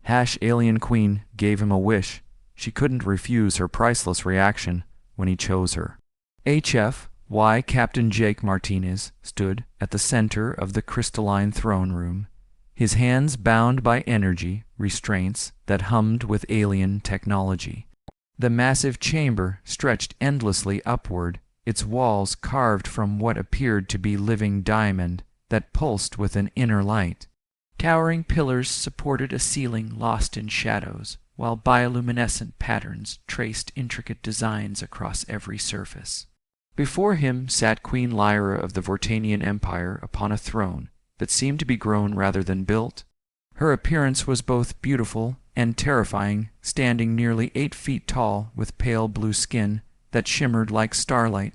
Alien Queen gave him a wish. She couldn't refuse her priceless reaction when he chose her. HFY Captain Jake Martinez stood at the center of the crystalline throne room, his hands bound by energy restraints that hummed with alien technology. The massive chamber stretched endlessly upward, its walls carved from what appeared to be living diamond that pulsed with an inner light. Towering pillars supported a ceiling lost in shadows, while bioluminescent patterns traced intricate designs across every surface. Before him sat Queen Lyra of the Vortanian Empire upon a throne that seemed to be grown rather than built. Her appearance was both beautiful and terrifying, standing nearly 8 feet tall with pale blue skin that shimmered like starlight.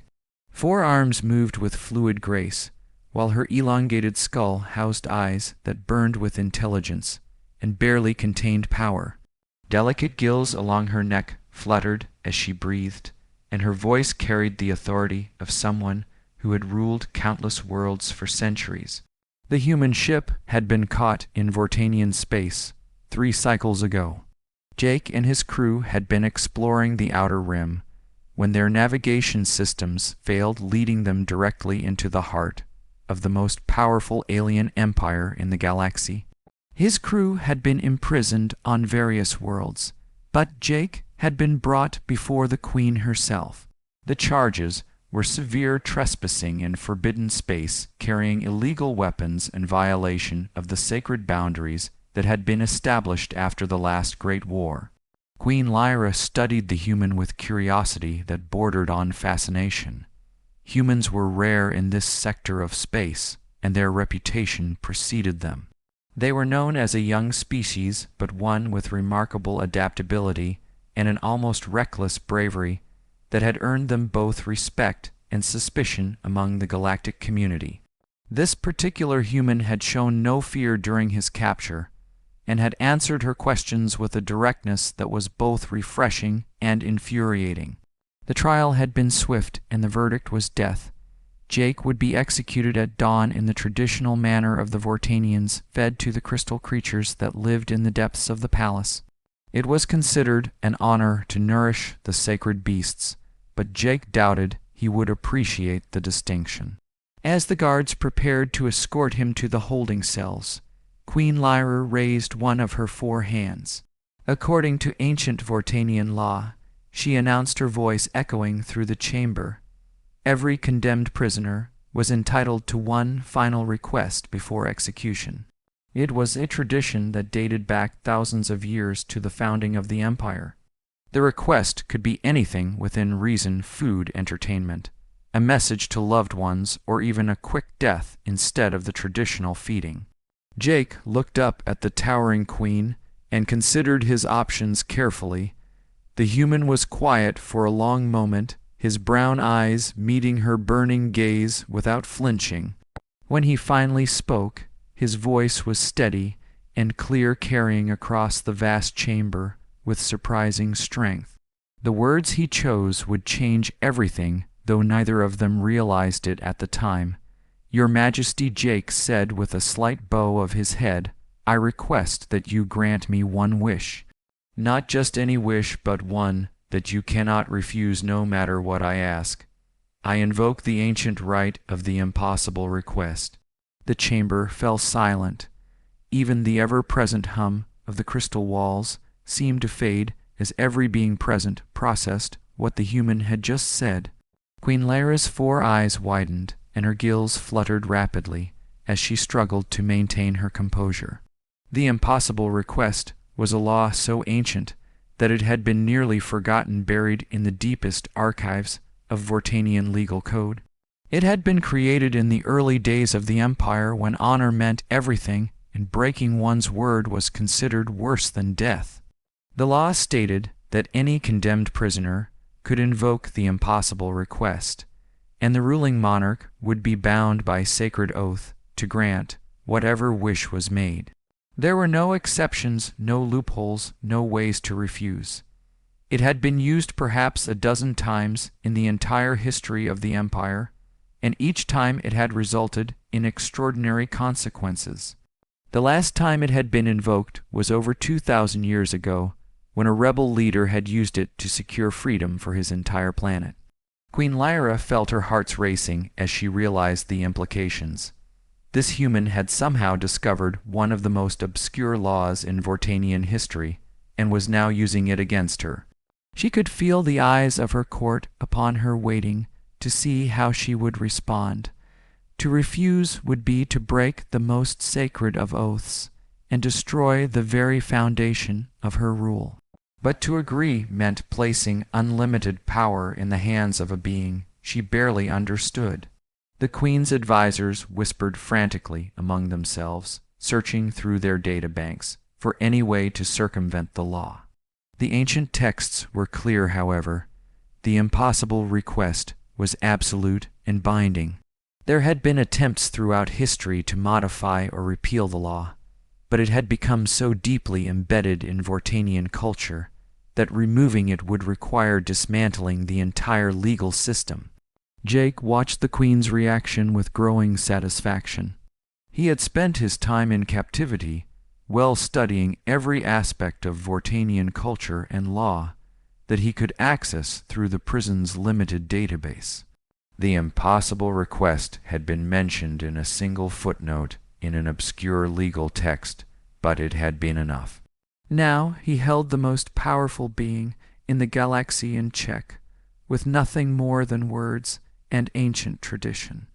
4 arms moved with fluid grace, while her elongated skull housed eyes that burned with intelligence and barely contained power. Delicate gills along her neck fluttered as she breathed, and her voice carried the authority of someone who had ruled countless worlds for centuries. The human ship had been caught in Vortanian space 3 cycles ago. Jake and his crew had been exploring the outer rim when their navigation systems failed, leading them directly into the heart of the most powerful alien empire in the galaxy. His crew had been imprisoned on various worlds, but Jake had been brought before the Queen herself. The charges were severe trespassing in forbidden space, carrying illegal weapons, and violation of the sacred boundaries that had been established after the last Great War. Queen Lyra studied the human with curiosity that bordered on fascination. Humans were rare in this sector of space, and their reputation preceded them. They were known as a young species, but one with remarkable adaptability and an almost reckless bravery that had earned them both respect and suspicion among the galactic community. This particular human had shown no fear during his capture, and had answered her questions with a directness that was both refreshing and infuriating. The trial had been swift, and the verdict was death. Jake would be executed at dawn in the traditional manner of the Vortanians, fed to the crystal creatures that lived in the depths of the palace. It was considered an honor to nourish the sacred beasts, but Jake doubted he would appreciate the distinction. As the guards prepared to escort him to the holding cells, Queen Lyra raised one of her 4 hands. According to ancient Vortanian law, she announced, her voice echoing through the chamber. Every condemned prisoner was entitled to one final request before execution. It was a tradition that dated back thousands of years to the founding of the empire. The request could be anything within reason: food, entertainment, a message to loved ones, or even a quick death instead of the traditional feeding. Jake looked up at the towering queen and considered his options carefully. The human was quiet for a long moment, his brown eyes meeting her burning gaze without flinching. When he finally spoke, his voice was steady and clear, carrying across the vast chamber with surprising strength. The words he chose would change everything, though neither of them realized it at the time. "Your Majesty," Jake said with a slight bow of his head, "I request that you grant me one wish. Not just any wish, but one that you cannot refuse no matter what I ask. I invoke the ancient right of the impossible request." The chamber fell silent. Even the ever-present hum of the crystal walls seemed to fade as every being present processed what the human had just said. Queen Lyra's 4 eyes widened, and her gills fluttered rapidly as she struggled to maintain her composure. The impossible request was a law so ancient that it had been nearly forgotten, buried in the deepest archives of Vortanian legal code. It had been created in the early days of the Empire, when honor meant everything and breaking one's word was considered worse than death. The law stated that any condemned prisoner could invoke the impossible request, and the ruling monarch would be bound by sacred oath to grant whatever wish was made. There were no exceptions, no loopholes, no ways to refuse. It had been used perhaps a dozen times in the entire history of the Empire, and each time it had resulted in extraordinary consequences. The last time it had been invoked was over 2,000 years ago, when a rebel leader had used it to secure freedom for his entire planet. Queen Lyra felt her hearts racing as she realized the implications. This human had somehow discovered one of the most obscure laws in Vortanian history, and was now using it against her. She could feel the eyes of her court upon her, waiting to see how she would respond. To refuse would be to break the most sacred of oaths, and destroy the very foundation of her rule. But to agree meant placing unlimited power in the hands of a being she barely understood. The Queen's advisors whispered frantically among themselves, searching through their databanks for any way to circumvent the law. The ancient texts were clear, however. The impossible request was absolute and binding. There had been attempts throughout history to modify or repeal the law, but it had become so deeply embedded in Vortanian culture that removing it would require dismantling the entire legal system. Jake watched the Queen's reaction with growing satisfaction. He had spent his time in captivity, well studying every aspect of Vortanian culture and law that he could access through the prison's limited database. The impossible request had been mentioned in a single footnote in an obscure legal text, but it had been enough. Now he held the most powerful being in the galaxy in check, with nothing more than words and ancient tradition.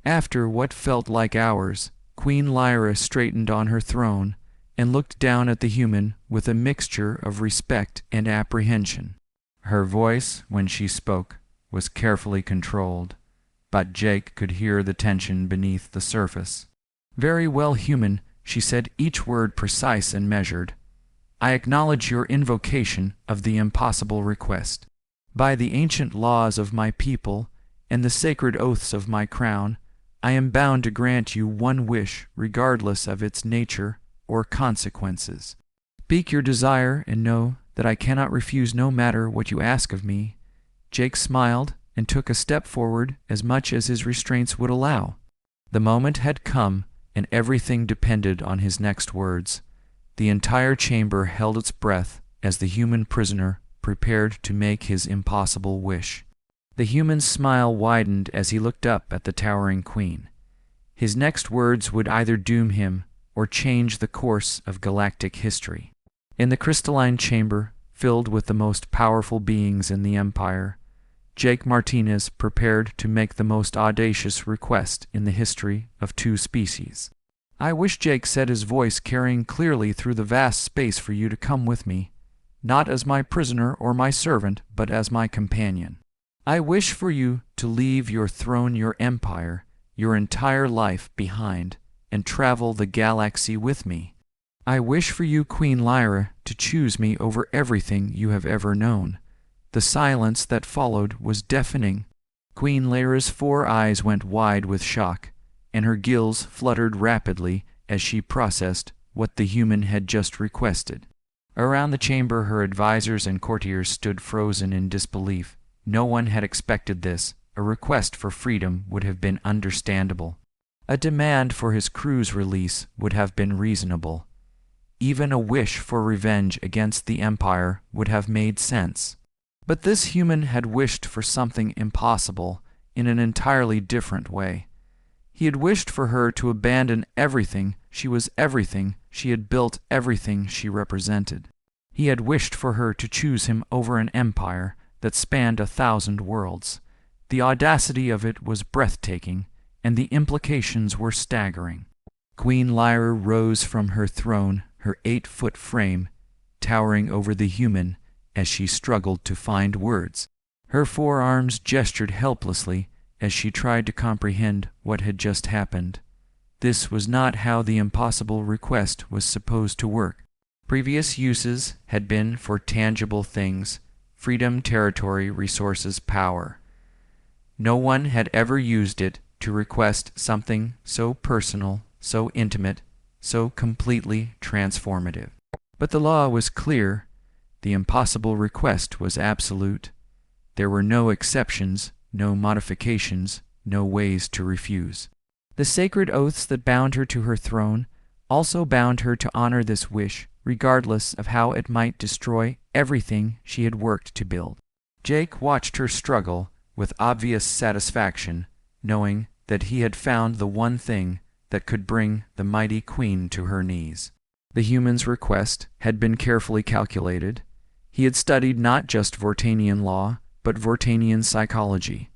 After what felt like hours, Queen Lyra straightened on her throne and looked down at the human with a mixture of respect and apprehension. Her voice, when she spoke, was carefully controlled, but Jake could hear the tension beneath the surface. "Very well, human," she said, each word precise and measured. "I acknowledge your invocation of the impossible request. By the ancient laws of my people and the sacred oaths of my crown, I am bound to grant you one wish regardless of its nature or consequences. Speak your desire and know that I cannot refuse no matter what you ask of me." Jake smiled and took a step forward as much as his restraints would allow. The moment had come, and everything depended on his next words. The entire chamber held its breath as the human prisoner prepared to make his impossible wish. The human's smile widened as he looked up at the towering queen. His next words would either doom him or change the course of galactic history. In the crystalline chamber, filled with the most powerful beings in the Empire, Jake Martinez prepared to make the most audacious request in the history of two species. "I wish," Jake said, his voice carrying clearly through the vast space, "for you to come with me, not as my prisoner or my servant, but as my companion. I wish for you to leave your throne, your empire, your entire life behind, and travel the galaxy with me. I wish for you, Queen Lyra, to choose me over everything you have ever known." The silence that followed was deafening. Queen Lyra's 4 eyes went wide with shock, and her gills fluttered rapidly as she processed what the human had just requested. Around the chamber, her advisors and courtiers stood frozen in disbelief. No one had expected this. A request for freedom would have been understandable. A demand for his crew's release would have been reasonable. Even a wish for revenge against the Empire would have made sense. But this human had wished for something impossible in an entirely different way. He had wished for her to abandon everything. She was everything. She had built everything she represented. He had wished for her to choose him over an empire that spanned 1,000 worlds. The audacity of it was breathtaking, and the implications were staggering. Queen Lyra rose from her throne, her 8-foot frame towering over the human as she struggled to find words. Her 4 arms gestured helplessly as she tried to comprehend what had just happened. This was not how the impossible request was supposed to work. Previous uses had been for tangible things: freedom, territory, resources, power. No one had ever used it to request something so personal, so intimate, so completely transformative. But the law was clear. The impossible request was absolute. There were no exceptions, no modifications, no ways to refuse. The sacred oaths that bound her to her throne, also bound her to honor this wish, regardless of how it might destroy everything she had worked to build. Jake watched her struggle with obvious satisfaction, knowing that he had found the one thing that could bring the mighty queen to her knees. The human's request had been carefully calculated. He had studied not just Vortanian law, but Vortanian psychology.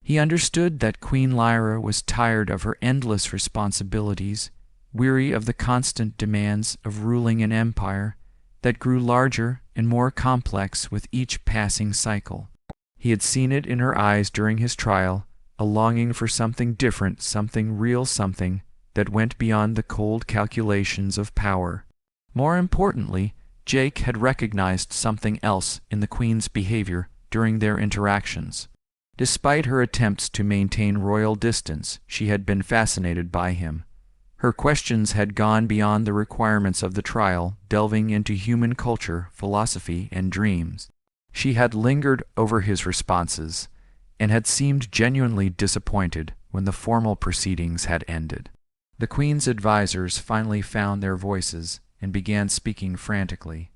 He understood that Queen Lyra was tired of her endless responsibilities, weary of the constant demands of ruling an empire that grew larger and more complex with each passing cycle. He had seen it in her eyes during his trial, a longing for something different, something real, something that went beyond the cold calculations of power. More importantly, Jake had recognized something else in the Queen's behavior during their interactions. Despite her attempts to maintain royal distance, she had been fascinated by him. Her questions had gone beyond the requirements of the trial, delving into human culture, philosophy, and dreams. She had lingered over his responses, and had seemed genuinely disappointed when the formal proceedings had ended. The Queen's advisors finally found their voices and began speaking frantically.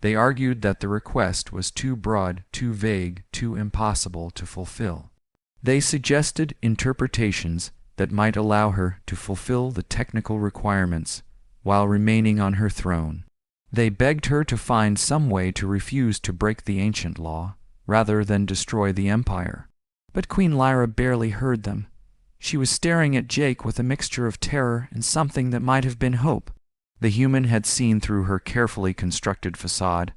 They argued that the request was too broad, too vague, too impossible to fulfill. They suggested interpretations that might allow her to fulfill the technical requirements while remaining on her throne. They begged her to find some way to refuse to break the ancient law, rather than destroy the empire. But Queen Lyra barely heard them. She was staring at Jake with a mixture of terror and something that might have been hope. The human had seen through her carefully constructed facade,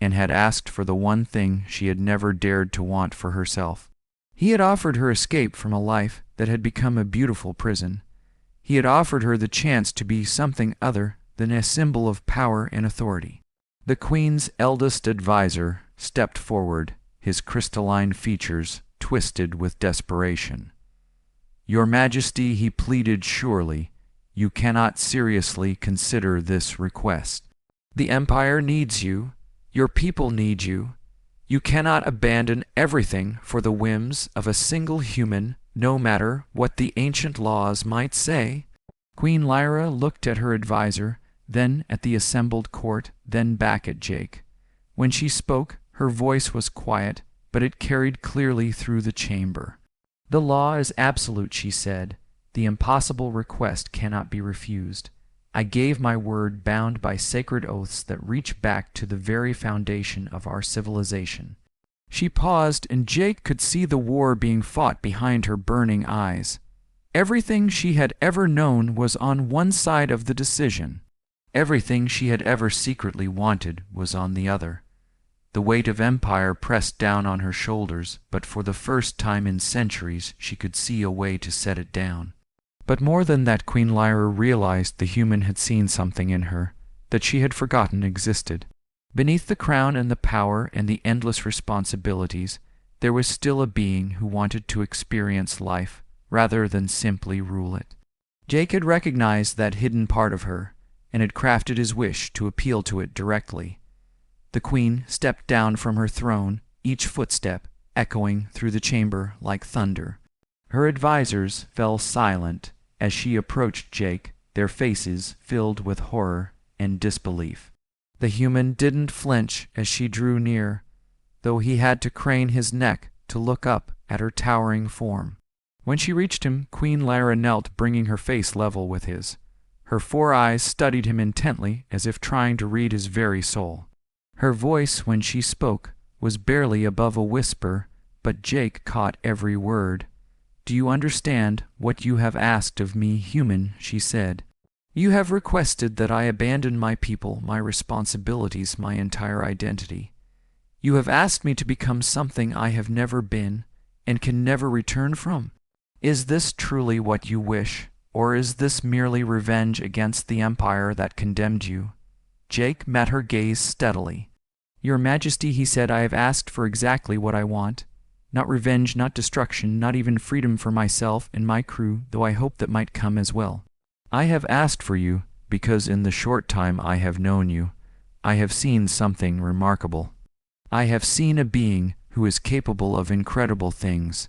and had asked for the one thing she had never dared to want for herself. He had offered her escape from a life that had become a beautiful prison. He had offered her the chance to be something other than a symbol of power and authority. The Queen's eldest advisor stepped forward, his crystalline features twisted with desperation. "Your Majesty," he pleaded, "surely you cannot seriously consider this request. The Empire needs you. Your people need you. You cannot abandon everything for the whims of a single human, no matter what the ancient laws might say." Queen Lyra looked at her advisor, then at the assembled court, then back at Jake. When she spoke, her voice was quiet, but it carried clearly through the chamber. "The law is absolute," she said. "The impossible request cannot be refused. I gave my word bound by sacred oaths that reach back to the very foundation of our civilization." She paused, and Jake could see the war being fought behind her burning eyes. Everything she had ever known was on one side of the decision. Everything she had ever secretly wanted was on the other. The weight of empire pressed down on her shoulders, but for the first time in centuries she could see a way to set it down. But more than that, Queen Lyra realized the human had seen something in her that she had forgotten existed. Beneath the crown and the power and the endless responsibilities, there was still a being who wanted to experience life rather than simply rule it. Jake had recognized that hidden part of her, and had crafted his wish to appeal to it directly. The Queen stepped down from her throne, each footstep echoing through the chamber like thunder. Her advisors fell silent as she approached Jake, their faces filled with horror and disbelief. The human didn't flinch as she drew near, though he had to crane his neck to look up at her towering form. When she reached him, Queen Lyra knelt, bringing her face level with his. Her 4 eyes studied him intently, as if trying to read his very soul. Her voice, when she spoke, was barely above a whisper, but Jake caught every word. "Do you understand what you have asked of me, human?" she said. "You have requested that I abandon my people, my responsibilities, my entire identity. You have asked me to become something I have never been and can never return from. Is this truly what you wish, or is this merely revenge against the empire that condemned you?" Jake met her gaze steadily. "Your Majesty," he said, "I have asked for exactly what I want. Not revenge, not destruction, not even freedom for myself and my crew, though I hope that might come as well. I have asked for you because in the short time I have known you, I have seen something remarkable. I have seen a being who is capable of incredible things,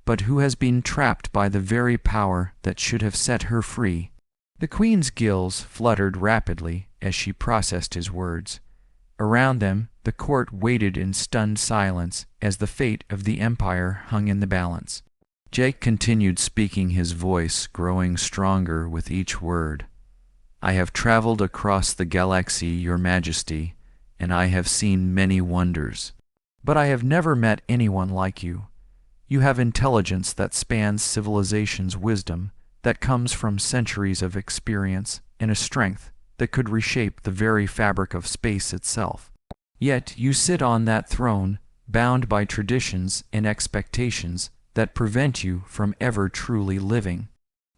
but who has been trapped by the very power that should have set her free. The queen's gills fluttered rapidly as she processed his words. Around them, the court waited in stunned silence as the fate of the empire hung in the balance. Jake continued speaking, his voice growing stronger with each word. "I have traveled across the galaxy, Your Majesty, and I have seen many wonders. But I have never met anyone like you. You have intelligence that spans civilization's wisdom, that comes from centuries of experience, and a strength that could reshape the very fabric of space itself. Yet you sit on that throne, bound by traditions and expectations that prevent you from ever truly living."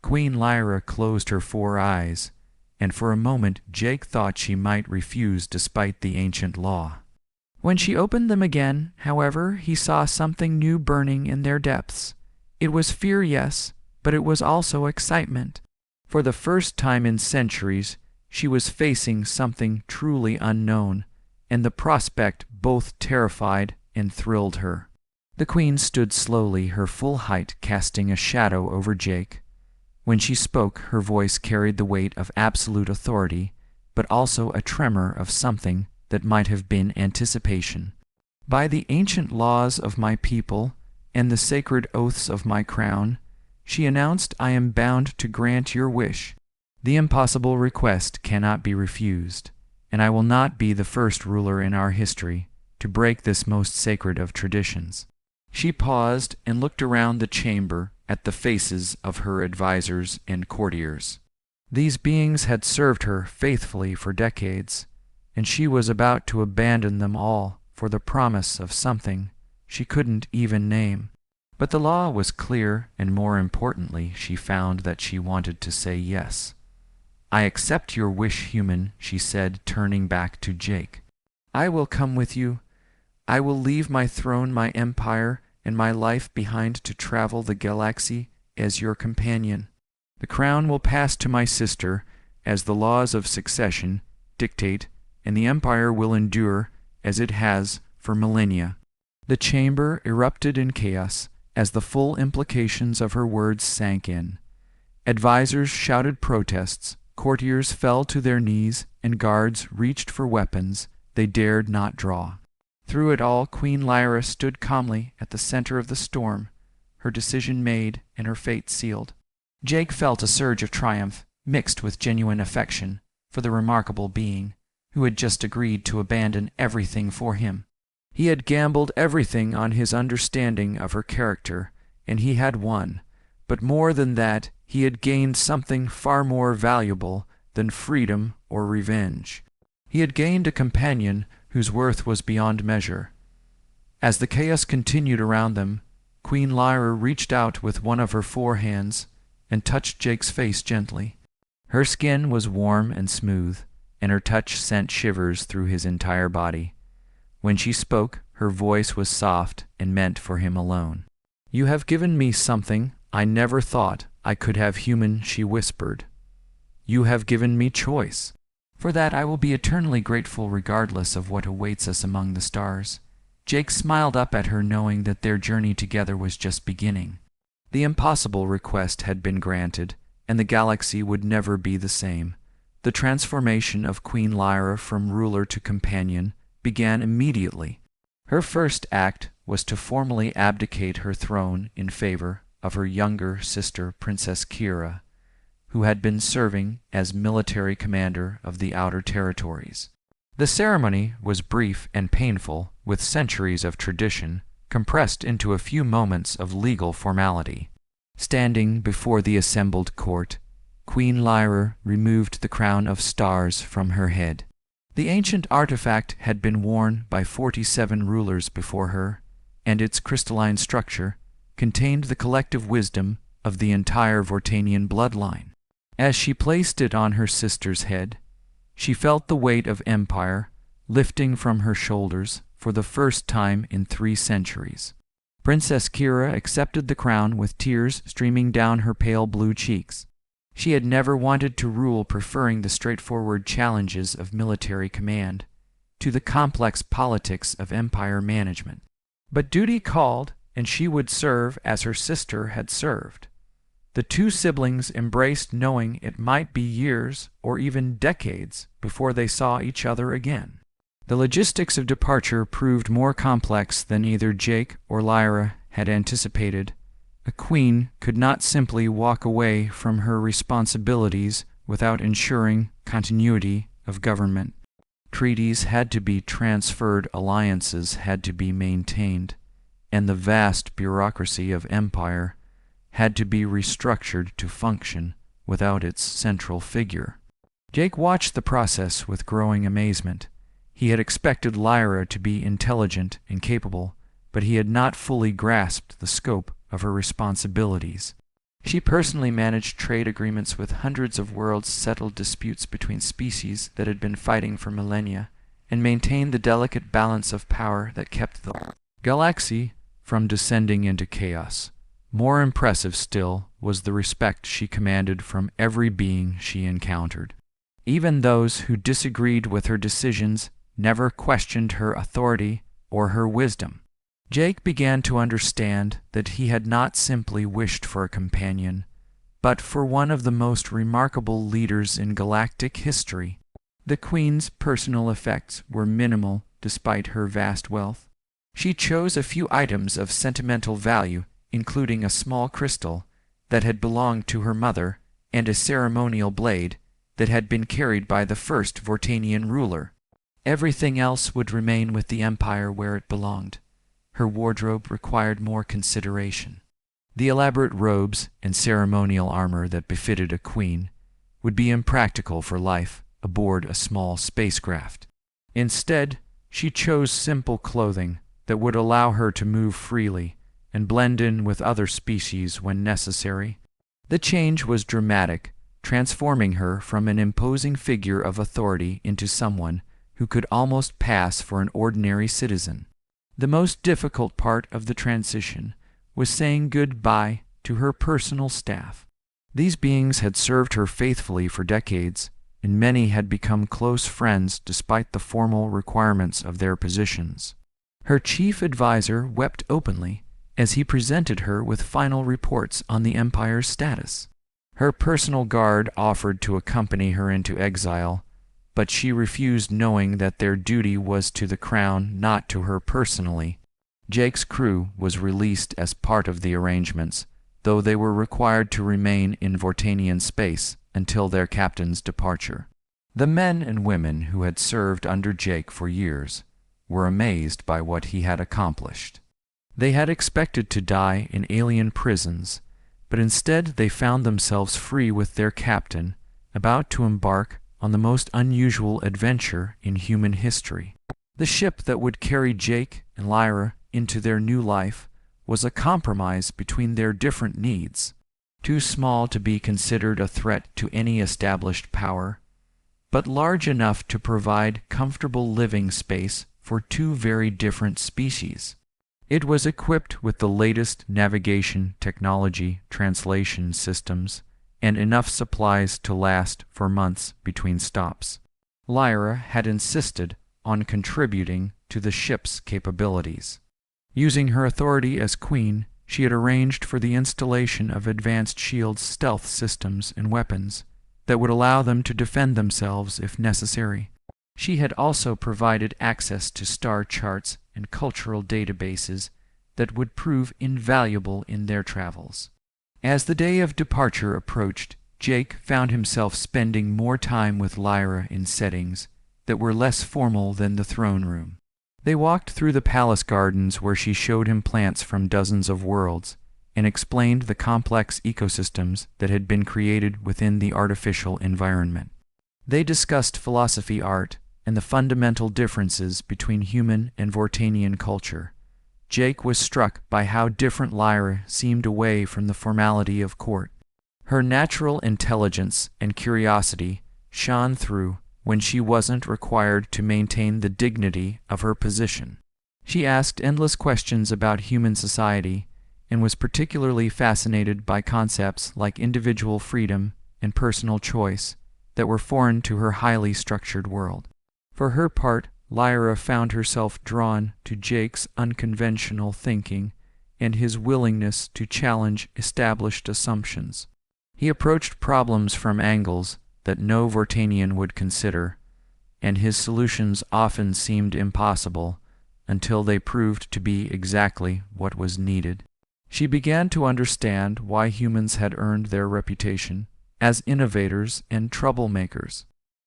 Queen Lyra closed her 4 eyes, and for a moment Jake thought she might refuse despite the ancient law. When she opened them again, however, he saw something new burning in their depths. It was fear, yes, but it was also excitement. For the first time in centuries, she was facing something truly unknown, and the prospect both terrified and thrilled her. The queen stood slowly, her full height casting a shadow over Jake. When she spoke, her voice carried the weight of absolute authority, but also a tremor of something that might have been anticipation. "By the ancient laws of my people and the sacred oaths of my crown," she announced, "I am bound to grant your wish. The impossible request cannot be refused, and I will not be the first ruler in our history to break this most sacred of traditions." She paused and looked around the chamber at the faces of her advisors and courtiers. These beings had served her faithfully for decades, and she was about to abandon them all for the promise of something she couldn't even name. But the law was clear, and more importantly, she found that she wanted to say yes. "I accept your wish, human," she said, turning back to Jake. "I will come with you. I will leave my throne, my empire, and my life behind to travel the galaxy as your companion. The crown will pass to my sister, as the laws of succession dictate, and the empire will endure as it has for millennia." The chamber erupted in chaos as the full implications of her words sank in. Advisors shouted protests, courtiers fell to their knees, and guards reached for weapons they dared not draw. Through it all, Queen Lyra stood calmly at the center of the storm, her decision made and her fate sealed. Jake felt a surge of triumph, mixed with genuine affection, for the remarkable being who had just agreed to abandon everything for him. He had gambled everything on his understanding of her character, and he had won. But more than that, he had gained something far more valuable than freedom or revenge. He had gained a companion whose worth was beyond measure. As the chaos continued around them, Queen Lyra reached out with one of her 4 hands and touched Jake's face gently. Her skin was warm and smooth, and her touch sent shivers through his entire body. When she spoke, her voice was soft and meant for him alone. "You have given me something I never thought I could have, human," she whispered. "You have given me choice. For that I will be eternally grateful regardless of what awaits us among the stars." Jake smiled up at her, knowing that their journey together was just beginning. The impossible request had been granted, and the galaxy would never be the same. The transformation of Queen Lyra from ruler to companion began immediately. Her first act was to formally abdicate her throne in favor of her younger sister, Princess Kira, who had been serving as military commander of the Outer Territories. The ceremony was brief and painful, with centuries of tradition compressed into a few moments of legal formality. Standing before the assembled court, Queen Lyra removed the crown of stars from her head. The ancient artifact had been worn by 47 rulers before her, and its crystalline structure contained the collective wisdom of the entire Vortanian bloodline. As she placed it on her sister's head, she felt the weight of empire lifting from her shoulders for the first time in 3 centuries. Princess Kira accepted the crown with tears streaming down her pale blue cheeks. She had never wanted to rule, preferring the straightforward challenges of military command to the complex politics of empire management. But duty called, and she would serve as her sister had served. The two siblings embraced, knowing it might be years or even decades before they saw each other again. The logistics of departure proved more complex than either Jake or Lyra had anticipated. A queen could not simply walk away from her responsibilities without ensuring continuity of government. Treaties had to be transferred, alliances had to be maintained, and the vast bureaucracy of empire had to be restructured to function without its central figure. Jake watched the process with growing amazement. He had expected Lyra to be intelligent and capable, but he had not fully grasped the scope of her responsibilities. She personally managed trade agreements with hundreds of worlds, settled disputes between species that had been fighting for millennia, and maintained the delicate balance of power that kept the galaxy from descending into chaos. More impressive still was the respect she commanded from every being she encountered. Even those who disagreed with her decisions never questioned her authority or her wisdom. Jake began to understand that he had not simply wished for a companion, but for one of the most remarkable leaders in galactic history. The Queen's personal effects were minimal despite her vast wealth. She chose a few items of sentimental value, including a small crystal that had belonged to her mother and a ceremonial blade that had been carried by the first Vortanian ruler. Everything else would remain with the Empire where it belonged. Her wardrobe required more consideration. The elaborate robes and ceremonial armor that befitted a queen would be impractical for life aboard a small spacecraft. Instead, she chose simple clothing that would allow her to move freely and blend in with other species when necessary. The change was dramatic, transforming her from an imposing figure of authority into someone who could almost pass for an ordinary citizen. The most difficult part of the transition was saying goodbye to her personal staff. These beings had served her faithfully for decades, and many had become close friends despite the formal requirements of their positions. Her chief advisor wept openly as he presented her with final reports on the Empire's status. Her personal guard offered to accompany her into exile, but she refused, knowing that their duty was to the crown, not to her personally. Jake's crew was released as part of the arrangements, though they were required to remain in Vortanian space until their captain's departure. The men and women who had served under Jake for years were amazed by what he had accomplished. They had expected to die in alien prisons, but instead they found themselves free with their captain, about to embark on the most unusual adventure in human history. The ship that would carry Jake and Lyra into their new life was a compromise between their different needs, too small to be considered a threat to any established power, but large enough to provide comfortable living space for two very different species. It was equipped with the latest navigation technology, translation systems, and enough supplies to last for months between stops. Lyra had insisted on contributing to the ship's capabilities. Using her authority as queen, she had arranged for the installation of advanced shield stealth systems and weapons that would allow them to defend themselves if necessary. She had also provided access to star charts and cultural databases that would prove invaluable in their travels. As the day of departure approached, Jake found himself spending more time with Lyra in settings that were less formal than the throne room. They walked through the palace gardens where she showed him plants from dozens of worlds and explained the complex ecosystems that had been created within the artificial environment. They discussed philosophy, art, and the fundamental differences between human and Vortanian culture. Jake was struck by how different Lyra seemed away from the formality of court. Her natural intelligence and curiosity shone through when she wasn't required to maintain the dignity of her position. She asked endless questions about human society and was particularly fascinated by concepts like individual freedom and personal choice that were foreign to her highly structured world. For her part, Lyra found herself drawn to Jake's unconventional thinking and his willingness to challenge established assumptions. He approached problems from angles that no Vortanian would consider, and his solutions often seemed impossible until they proved to be exactly what was needed. She began to understand why humans had earned their reputation as innovators and troublemakers.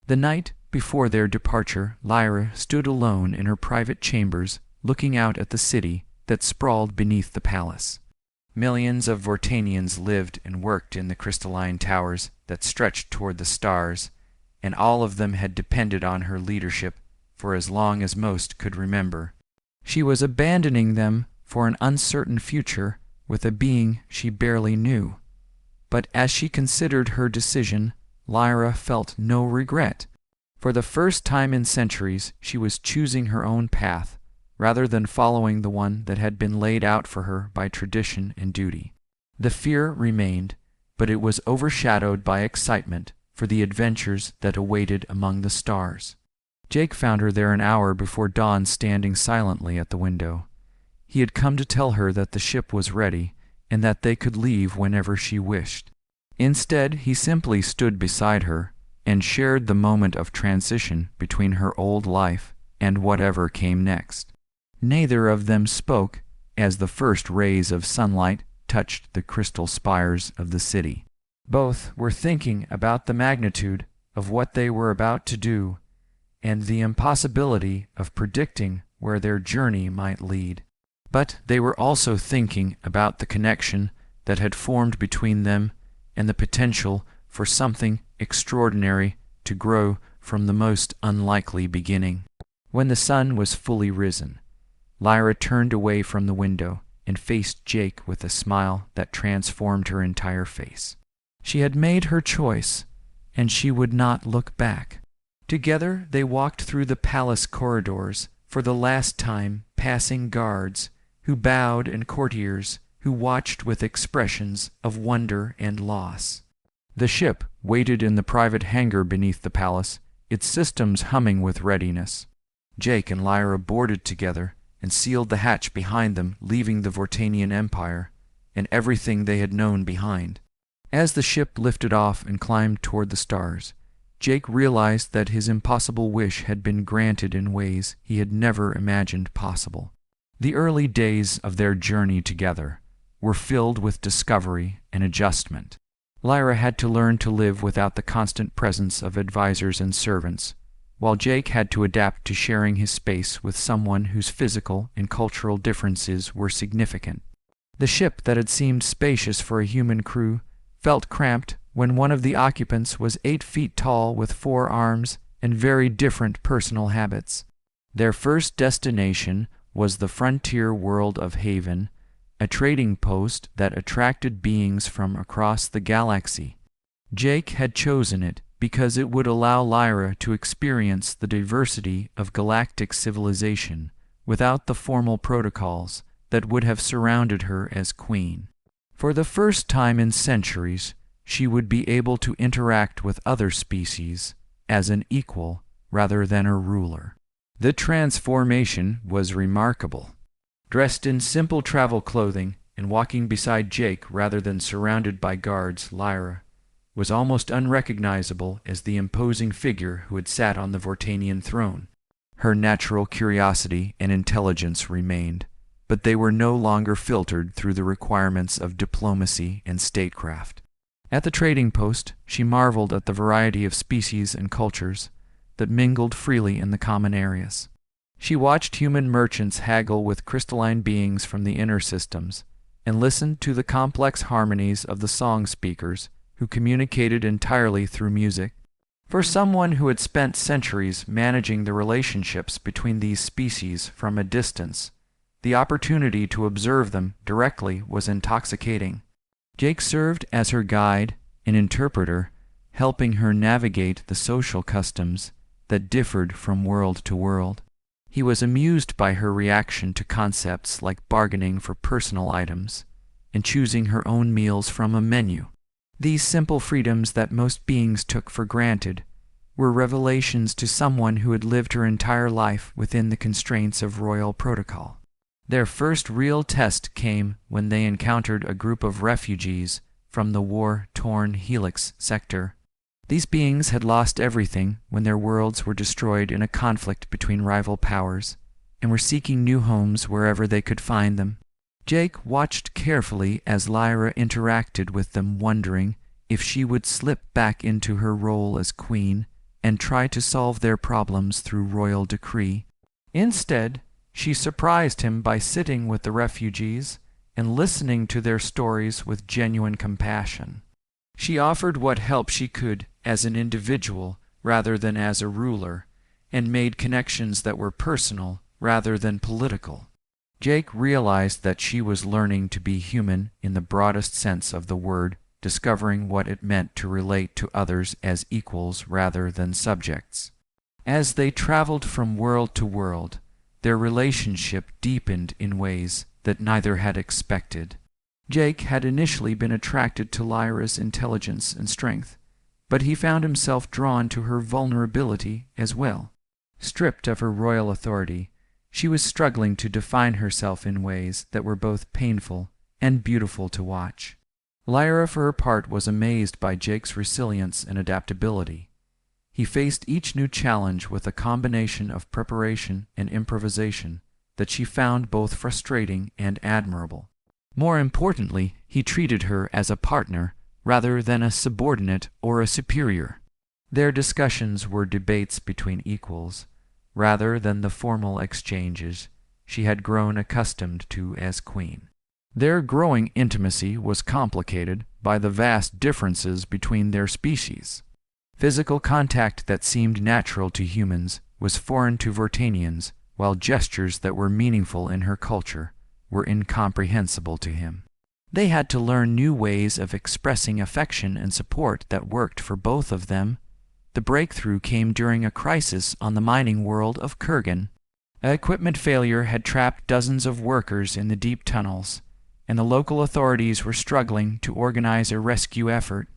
The night before their departure, Lyra stood alone in her private chambers, looking out at the city that sprawled beneath the palace. Millions of Vortanians lived and worked in the crystalline towers that stretched toward the stars, and all of them had depended on her leadership for as long as most could remember. She was abandoning them for an uncertain future with a being she barely knew. But as she considered her decision, Lyra felt no regret. For the first time in centuries, she was choosing her own path, rather than following the one that had been laid out for her by tradition and duty. The fear remained, but it was overshadowed by excitement for the adventures that awaited among the stars. Jake found her there an hour before dawn, standing silently at the window. He had come to tell her that the ship was ready, and that they could leave whenever she wished. Instead, he simply stood beside her and shared the moment of transition between her old life and whatever came next. Neither of them spoke as the first rays of sunlight touched the crystal spires of the city. Both were thinking about the magnitude of what they were about to do and the impossibility of predicting where their journey might lead. But they were also thinking about the connection that had formed between them and the potential for something extraordinary to grow from the most unlikely beginning. When the sun was fully risen, Lyra turned away from the window and faced Jake with a smile that transformed her entire face. She had made her choice, and she would not look back. Together they walked through the palace corridors, for the last time passing guards who bowed and courtiers who watched with expressions of wonder and loss. The ship waited in the private hangar beneath the palace, its systems humming with readiness. Jake and Lyra boarded together and sealed the hatch behind them, leaving the Vortanian Empire and everything they had known behind. As the ship lifted off and climbed toward the stars, Jake realized that his impossible wish had been granted in ways he had never imagined possible. The early days of their journey together were filled with discovery and adjustment. Lyra had to learn to live without the constant presence of advisors and servants, while Jake had to adapt to sharing his space with someone whose physical and cultural differences were significant. The ship that had seemed spacious for a human crew felt cramped when one of the occupants was 8 feet tall with 4 arms and very different personal habits. Their first destination was the frontier world of Haven, a trading post that attracted beings from across the galaxy. Jake had chosen it because it would allow Lyra to experience the diversity of galactic civilization without the formal protocols that would have surrounded her as queen. For the first time in centuries, she would be able to interact with other species as an equal rather than a ruler. The transformation was remarkable. Dressed in simple travel clothing and walking beside Jake rather than surrounded by guards, Lyra was almost unrecognizable as the imposing figure who had sat on the Vortanian throne. Her natural curiosity and intelligence remained, but they were no longer filtered through the requirements of diplomacy and statecraft. At the trading post, she marveled at the variety of species and cultures that mingled freely in the common areas. She watched human merchants haggle with crystalline beings from the inner systems, and listened to the complex harmonies of the song speakers who communicated entirely through music. For someone who had spent centuries managing the relationships between these species from a distance, the opportunity to observe them directly was intoxicating. Jake served as her guide and interpreter, helping her navigate the social customs that differed from world to world. He was amused by her reaction to concepts like bargaining for personal items and choosing her own meals from a menu. These simple freedoms that most beings took for granted were revelations to someone who had lived her entire life within the constraints of royal protocol. Their first real test came when they encountered a group of refugees from the war-torn Helix sector. These beings had lost everything when their worlds were destroyed in a conflict between rival powers, and were seeking new homes wherever they could find them. Jake watched carefully as Lyra interacted with them, wondering if she would slip back into her role as queen and try to solve their problems through royal decree. Instead, she surprised him by sitting with the refugees and listening to their stories with genuine compassion. She offered what help she could as an individual rather than as a ruler, and made connections that were personal rather than political. Jake realized that she was learning to be human in the broadest sense of the word, discovering what it meant to relate to others as equals rather than subjects. As they traveled from world to world, their relationship deepened in ways that neither had expected. Jake had initially been attracted to Lyra's intelligence and strength, but he found himself drawn to her vulnerability as well. Stripped of her royal authority, she was struggling to define herself in ways that were both painful and beautiful to watch. Lyra, for her part, was amazed by Jake's resilience and adaptability. He faced each new challenge with a combination of preparation and improvisation that she found both frustrating and admirable. More importantly, he treated her as a partner rather than a subordinate or a superior. Their discussions were debates between equals, rather than the formal exchanges she had grown accustomed to as queen. Their growing intimacy was complicated by the vast differences between their species. Physical contact that seemed natural to humans was foreign to Vortanians, while gestures that were meaningful in her culture were incomprehensible to him. They had to learn new ways of expressing affection and support that worked for both of them. The breakthrough came during a crisis on the mining world of Kurgan. An equipment failure had trapped dozens of workers in the deep tunnels, and the local authorities were struggling to organize a rescue effort.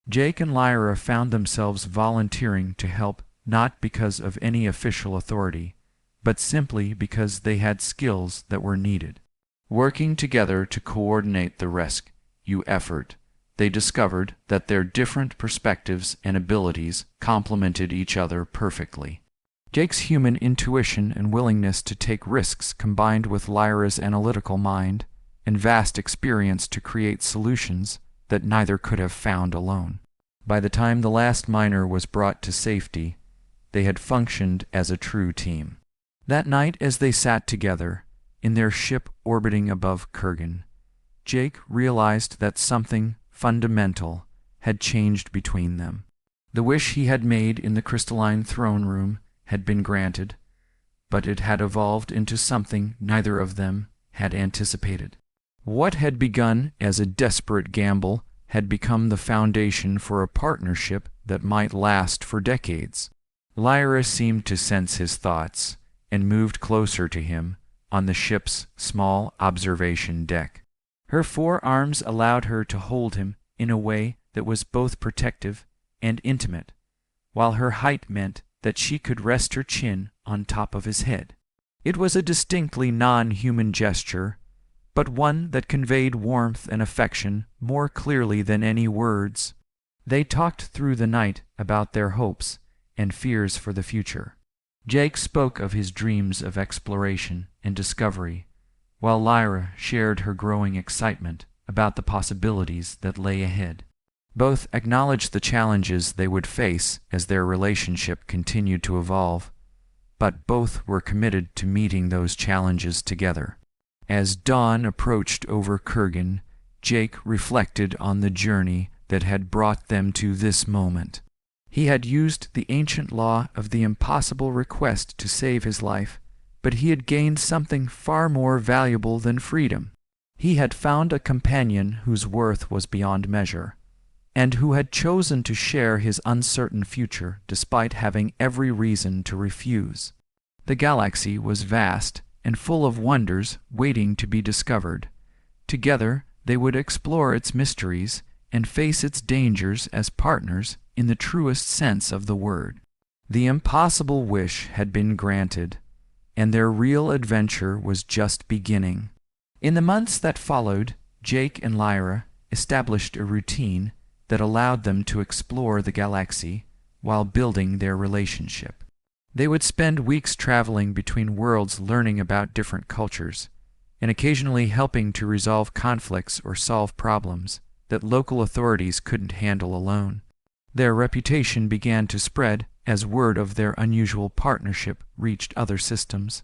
Jake and Lyra found themselves volunteering to help, not because of any official authority, but simply because they had skills that were needed. Working together to coordinate the rescue effort, they discovered that their different perspectives and abilities complemented each other perfectly. Jake's human intuition and willingness to take risks combined with Lyra's analytical mind and vast experience to create solutions that neither could have found alone. By the time the last miner was brought to safety, they had functioned as a true team. That night, as they sat together, in their ship orbiting above Kurgan, Jake realized that something fundamental had changed between them. The wish he had made in the crystalline throne room had been granted, but it had evolved into something neither of them had anticipated. What had begun as a desperate gamble had become the foundation for a partnership that might last for decades. Lyra seemed to sense his thoughts and moved closer to him on the ship's small observation deck. Her forearms allowed her to hold him in a way that was both protective and intimate, while her height meant that she could rest her chin on top of his head. It was a distinctly non-human gesture, but one that conveyed warmth and affection more clearly than any words. They talked through the night about their hopes and fears for the future. Jake spoke of his dreams of exploration and discovery, while Lyra shared her growing excitement about the possibilities that lay ahead. Both acknowledged the challenges they would face as their relationship continued to evolve, but both were committed to meeting those challenges together. As dawn approached over Kurgan, Jake reflected on the journey that had brought them to this moment. He had used the ancient law of the impossible request to save his life, but he had gained something far more valuable than freedom. He had found a companion whose worth was beyond measure, and who had chosen to share his uncertain future despite having every reason to refuse. The galaxy was vast and full of wonders waiting to be discovered. Together they would explore its mysteries and face its dangers as partners in the truest sense of the word. The impossible wish had been granted, and their real adventure was just beginning. In the months that followed, Jake and Lyra established a routine that allowed them to explore the galaxy while building their relationship. They would spend weeks traveling between worlds learning about different cultures, and occasionally helping to resolve conflicts or solve problems that local authorities couldn't handle alone. Their reputation began to spread as word of their unusual partnership reached other systems.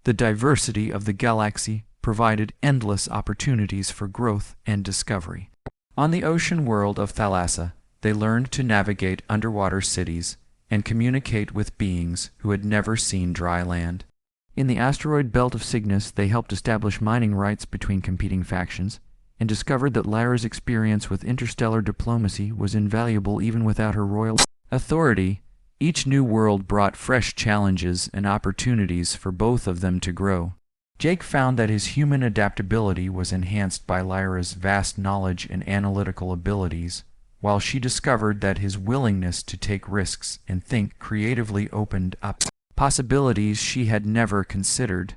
The diversity of the galaxy provided endless opportunities for growth and discovery. On the ocean world of Thalassa, they learned to navigate underwater cities and communicate with beings who had never seen dry land. In the asteroid belt of Cygnus, they helped establish mining rights between competing factions, and discovered that Lyra's experience with interstellar diplomacy was invaluable even without her royal authority. Each new world brought fresh challenges and opportunities for both of them to grow. Jake found that his human adaptability was enhanced by Lyra's vast knowledge and analytical abilities, while she discovered that his willingness to take risks and think creatively opened up possibilities she had never considered.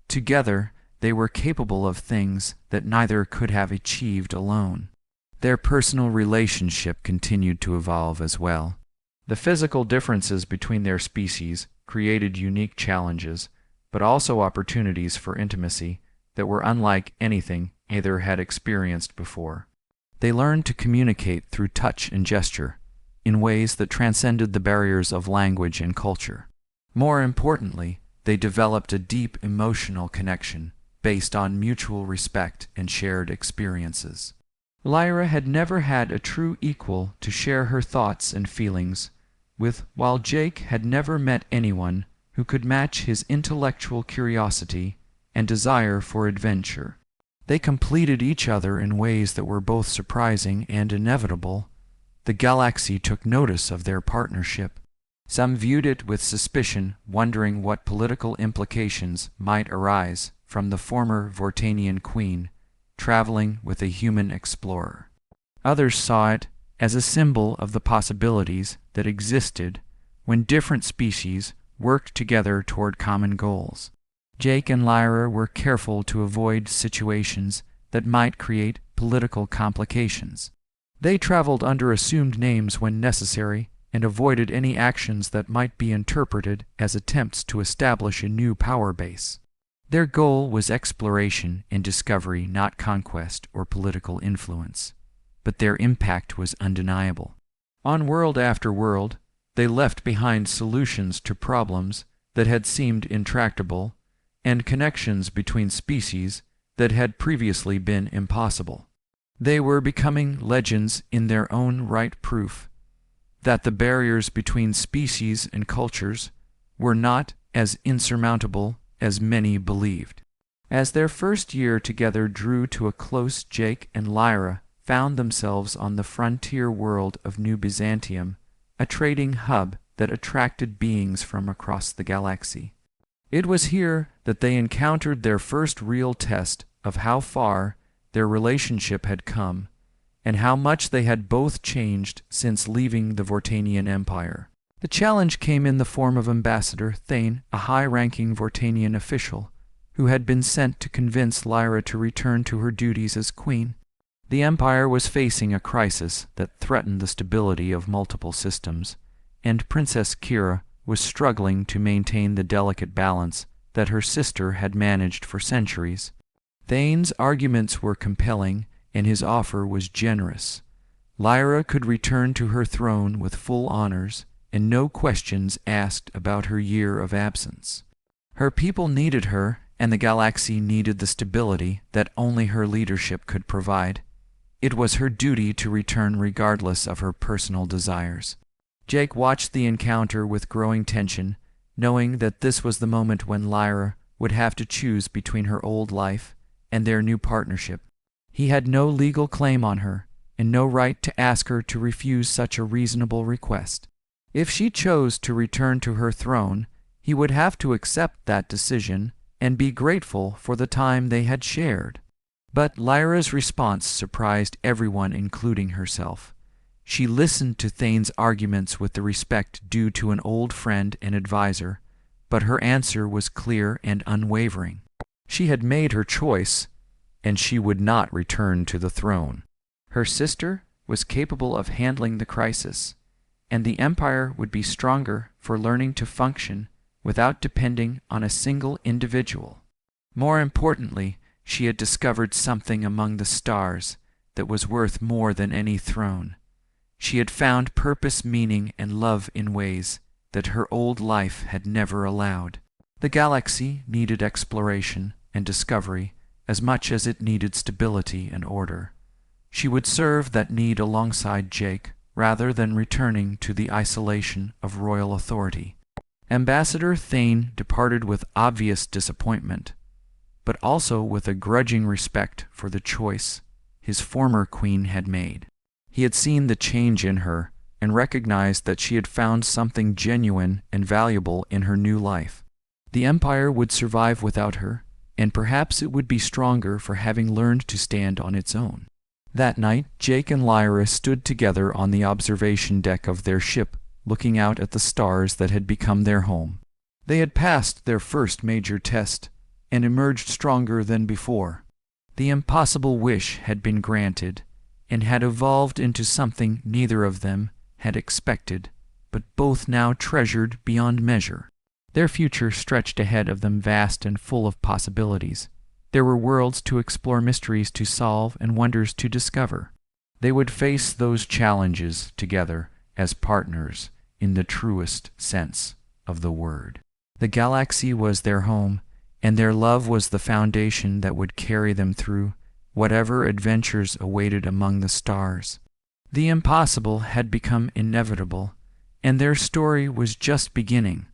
Together, they were capable of things that neither could have achieved alone. Their personal relationship continued to evolve as well. The physical differences between their species created unique challenges, but also opportunities for intimacy that were unlike anything either had experienced before. They learned to communicate through touch and gesture, in ways that transcended the barriers of language and culture. More importantly, they developed a deep emotional connection based on mutual respect and shared experiences. Lyra had never had a true equal to share her thoughts and feelings with, while Jake had never met anyone who could match his intellectual curiosity and desire for adventure. They completed each other in ways that were both surprising and inevitable. The galaxy took notice of their partnership. Some viewed it with suspicion, wondering what political implications might arise from the former Vortanian queen traveling with a human explorer. Others saw it as a symbol of the possibilities that existed when different species worked together toward common goals. Jake and Lyra were careful to avoid situations that might create political complications. They traveled under assumed names when necessary and avoided any actions that might be interpreted as attempts to establish a new power base. Their goal was exploration and discovery, not conquest or political influence, but their impact was undeniable. On world after world, they left behind solutions to problems that had seemed intractable and connections between species that had previously been impossible. They were becoming legends in their own right, proof that the barriers between species and cultures were not as insurmountable as many believed. As their first year together drew to a close, Jake and Lyra found themselves on the frontier world of New Byzantium, a trading hub that attracted beings from across the galaxy. It was here that they encountered their first real test of how far their relationship had come and how much they had both changed since leaving the Vortanian Empire. The challenge came in the form of Ambassador Thane, a high-ranking Vortanian official who had been sent to convince Lyra to return to her duties as queen. The Empire was facing a crisis that threatened the stability of multiple systems, and Princess Kira was struggling to maintain the delicate balance that her sister had managed for centuries. Thane's arguments were compelling, and his offer was generous. Lyra could return to her throne with full honors, and no questions asked about her year of absence. Her people needed her, and the galaxy needed the stability that only her leadership could provide. It was her duty to return regardless of her personal desires. Jake watched the encounter with growing tension, knowing that this was the moment when Lyra would have to choose between her old life and their new partnership. He had no legal claim on her, and no right to ask her to refuse such a reasonable request. If she chose to return to her throne, he would have to accept that decision and be grateful for the time they had shared. But Lyra's response surprised everyone, including herself. She listened to Thane's arguments with the respect due to an old friend and advisor, but her answer was clear and unwavering. She had made her choice, and she would not return to the throne. Her sister was capable of handling the crisis, and the empire would be stronger for learning to function without depending on a single individual. More importantly, she had discovered something among the stars that was worth more than any throne. She had found purpose, meaning, and love in ways that her old life had never allowed. The galaxy needed exploration and discovery as much as it needed stability and order. She would serve that need alongside Jake, rather than returning to the isolation of royal authority. Ambassador Thane departed with obvious disappointment, but also with a grudging respect for the choice his former queen had made. He had seen the change in her and recognized that she had found something genuine and valuable in her new life. The empire would survive without her, and perhaps it would be stronger for having learned to stand on its own. That night, Jake and Lyra stood together on the observation deck of their ship, looking out at the stars that had become their home. They had passed their first major test and emerged stronger than before. The impossible wish had been granted and had evolved into something neither of them had expected, but both now treasured beyond measure. Their future stretched ahead of them, vast and full of possibilities. There were worlds to explore, mysteries to solve, and wonders to discover. They would face those challenges together as partners in the truest sense of the word. The galaxy was their home, and their love was the foundation that would carry them through whatever adventures awaited among the stars. The impossible had become inevitable, and their story was just beginning.